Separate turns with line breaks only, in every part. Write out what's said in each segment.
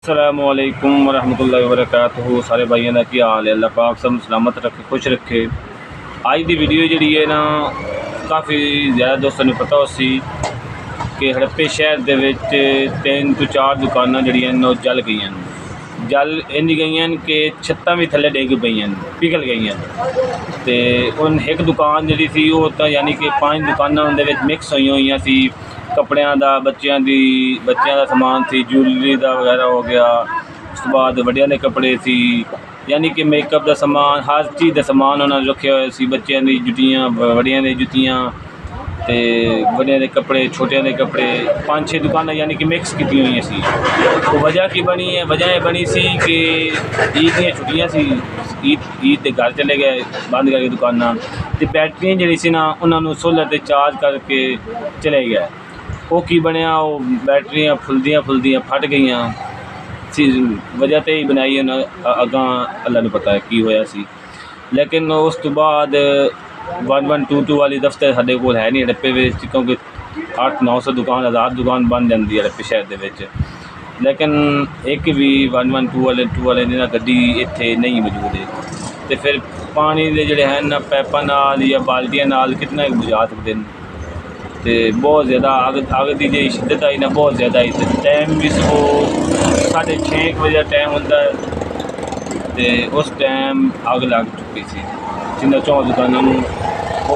अस्सलामुअलैकुम वरहमतुल्लाहि वबरकातुहू। सारे भाइयों का की हाल है? अल्लाह पाक सब सलामत रखे, खुश रखे। अज की वीडियो जी है ना, काफ़ी ज़्यादा दोस्तों ने पता उसी कि हड़प्पे शहर के 3 to 4 दुकाना जड़ियाँ जल गई, जल इंज गई कि छत्तां भी थले डिग पई, पिघल गई। तो उन एक दुकान जी थी वो तो यानी कि 5 दुकाना उनके मिक्स हुई सी। कपड़िया का बच्चों का समान थी, ज्वैलरी का वगैरह हो गया। उस तो बाद वड्डियां के कपड़े सी, यानी कि मेकअप का समान, हर चीज़ का समान उन्होंने रखे हुए सी। बच्चों की जुत्तियाँ, वड्डियां की जुत्तियाँ, तो वड्डियां के कपड़े, छोटियां के कपड़े, 5-6 दुकानें यानी कि मिक्स की हुई सी। तो वजह की बनी है? वजह यह बनी सी कि ईद दी छुट्टियां सी, ईद के घर चले गए बंद करके दुकाना। तो बैटरियाँ जी सी ना उन्होंने सोलर पर चार्ज करके चले गए। वो की बनया, वो बैटरियाँ फुलदियाँ फट गई। वजह तो ही बनाई अगां अल्लाह ने पता है की होया सी। लेकिन उस तो बाद 1122 वाली दफ्तर साढ़े को है नहीं हड़प्पे में, क्योंकि 800-900 दुकान, 1000 दुकान बन जाती है हड़प्पे शहर के। लेकिन एक भी 112 वाले की ना गड्डी इत्थे नहीं मौजूद है। तो फिर पानी के जोड़े हैं ना पैपा नाल या बाल्टियां नाल कितना बुझा सकते हैं। तो बहुत ज़्यादा अग की जी शिद्दत आई ना, बहुत ज़्यादा आई। तो टाइम भी सुबह 6:30 बजे टाइम होता है। तो उस टाइम अग लग चुकी थी जिन्हें 4 दुकानों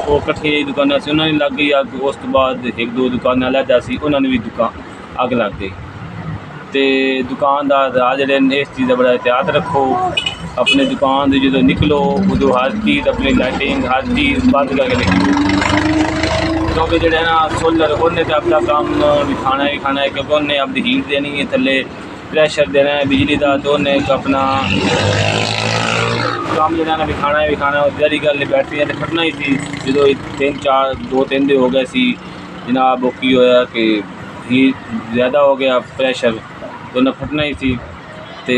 वो कट्ठे दुकाना से उन्होंने लग गई अग। उस तो बाद 1-2 दुकाना अलहदा सी, उन्होंने भी अग लग गई। तो दुकानदार जोड़े इस चीज़ का बड़ा एहतियात रखो। अपने दुकान से जो निकलो उदो हर चीज़, अपनी लाइटिंग हर चीज़ बंद करके निकलो, क्योंकि जो है ना सोलर उन्हें तो अपना काम खाना ही खाना है, क्योंकि उन्हें अपनी हीट देनी है, थले प्रेशर देना है बिजली का। तो उन्हें अपना काम जो है ना भी खाना है। जहरी गल बैटरियाँ तो फटना ही थी जो 2-3 दिन हो गए सी जनाब। वो की होया कि हीट ज़्यादा हो गया, प्रेशर तो उन्हें फटना ही थी। तो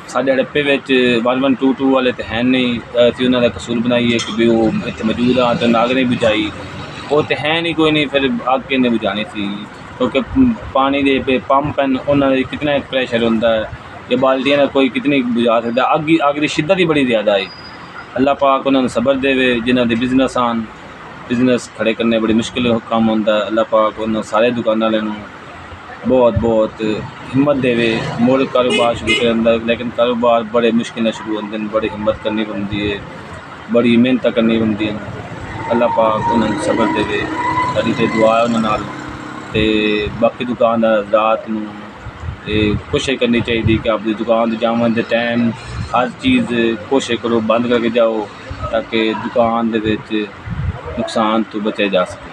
साढ़े हड़प्पे 1122 वाले तो है नहीं, असी उन्होंने कसूर बनाई है कि भी वो इतने मौजूद आ तो नाग नहीं बुझाई। वो तो है नहीं, कोई नहीं, फिर अग किन्ने बुझानी थी, क्योंकि पानी के पंप हैं उन्होंने कितना प्रेशर होता है, या बाल्टियाँ कोई कितनी बुझा सकता है। अग की शिद्दत ही बड़ी ज़्यादा है। अल्लाह पाक उन्होंने सबर देवे, जिन्होंने बिजनेस आन बिजनेस खड़े करने बड़ी मुश्किल काम होता है। अल्लाह पाक उन्होंने सारे दुकान वाले बहुत हिम्मत देवे, मुड़ कारोबार शुरू कर। लेकिन कारोबार बड़े मुश्किल शुरू होते हैं, बड़ी हिम्मत करनी पड़ती है, बड़ी मेहनत करनी पड़ती है। अल्लाह पाक उन्होंने सबर देवे, साड़ी तो दुआ है उन्होंने। तो बाकी दुकानदार रात को कोशिश करनी चाहिए कि अपनी दुकान जावन के टाइम हर चीज़ कोशिश करो बंद करके जाओ, ताकि दुकान के नुकसान तो बचे जा सके।